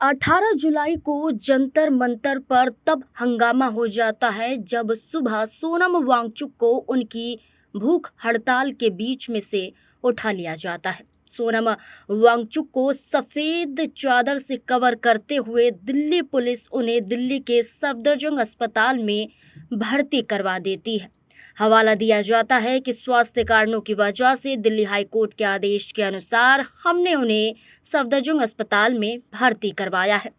18 जुलाई को जंतर मंतर पर तब हंगामा हो जाता है जब सुबह सोनम वांगचुक को उनकी भूख हड़ताल के बीच में से उठा लिया जाता है। सोनम वांगचुक को सफेद चादर से कवर करते हुए दिल्ली पुलिस उन्हें दिल्ली के सफदरजंग अस्पताल में भर्ती करवा देती है। हवाला दिया जाता है कि स्वास्थ्य कारणों की वजह से दिल्ली हाई कोर्ट के आदेश के अनुसार हमने उन्हें सफदरजंग अस्पताल में भर्ती करवाया है।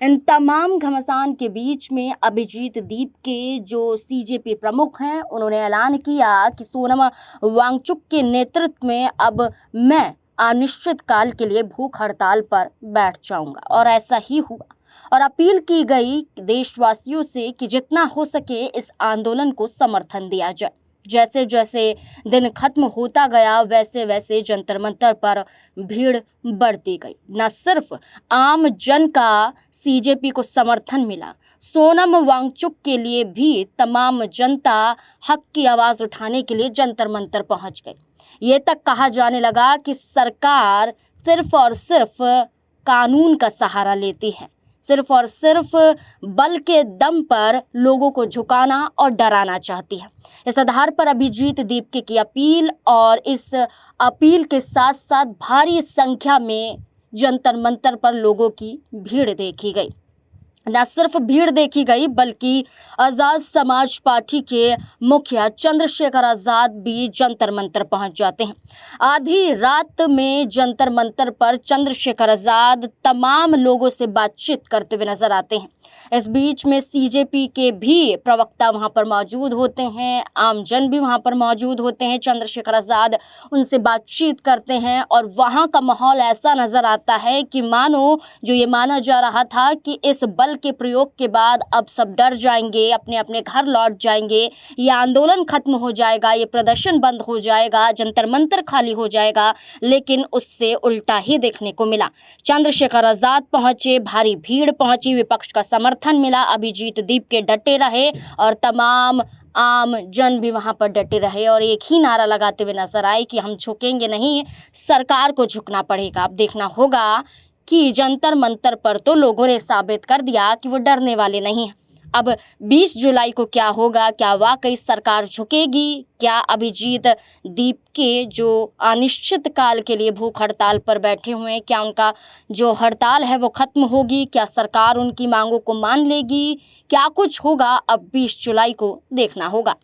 इन तमाम घमासान के बीच में अभिजीत दीप के जो सीजेपी प्रमुख हैं, उन्होंने ऐलान किया कि सोनम वांगचुक के नेतृत्व में अब मैं अनिश्चित काल के लिए भूख हड़ताल पर बैठ जाऊंगा और ऐसा ही हुआ। और अपील की गई देशवासियों से कि जितना हो सके इस आंदोलन को समर्थन दिया जाए। जैसे जैसे दिन खत्म होता गया वैसे वैसे जंतर मंतर पर भीड़ बढ़ती गई। न सिर्फ आम जन का सीजेपी को समर्थन मिला, सोनम वांगचुक के लिए भी तमाम जनता हक की आवाज़ उठाने के लिए जंतर मंतर पहुंच गई। ये तक कहा जाने लगा कि सरकार सिर्फ और सिर्फ कानून का सहारा लेती है, सिर्फ और सिर्फ बल के दम पर लोगों को झुकाना और डराना चाहती है। इस आधार पर अभिजीत दीप की अपील और इस अपील के साथ साथ भारी संख्या में जंतर मंतर पर लोगों की भीड़ देखी गई। न सिर्फ भीड़ देखी गई बल्कि आज़ाद समाज पार्टी के मुखिया चंद्रशेखर आज़ाद भी जंतर मंतर पहुंच जाते हैं। आधी रात में जंतर मंतर पर चंद्रशेखर आज़ाद तमाम लोगों से बातचीत करते हुए नजर आते हैं। इस बीच में सीजेपी के भी प्रवक्ता वहां पर मौजूद होते हैं, आम जन भी वहां पर मौजूद होते हैं। चंद्रशेखर आज़ाद उनसे बातचीत करते हैं और वहां का माहौल ऐसा नजर आता है कि मानो जो ये माना जा रहा था कि इस बल के प्रयोग के बाद अब सब डर जाएंगे, अपने अपने घर लौट जाएंगे, ये आंदोलन खत्म हो जाएगा, ये प्रदर्शन बंद हो जाएगा, जंतर मंतर खाली हो जाएगा, लेकिन उससे उल्टा ही देखने को मिला। चंद्रशेखर आज़ाद पहुंचे, भारी भीड़ पहुंची, विपक्ष का समर्थन मिला, अभिजीत दीप के डटे रहे और तमाम आम जन भी वहां पर डटे रहे और एक ही नारा लगाते हुए नजर आए कि हम झुकेंगे नहीं, सरकार को झुकना पड़ेगा। अब देखना होगा कि जंतर मंतर पर तो लोगों ने साबित कर दिया कि वो डरने वाले नहीं हैं। अब 20 जुलाई को क्या होगा? क्या वाकई सरकार झुकेगी? क्या अभिजीत दीप के जो अनिश्चित काल के लिए भूख हड़ताल पर बैठे हुए हैं, क्या उनका जो हड़ताल है वो खत्म होगी? क्या सरकार उनकी मांगों को मान लेगी? क्या कुछ होगा? अब 20 जुलाई को देखना होगा।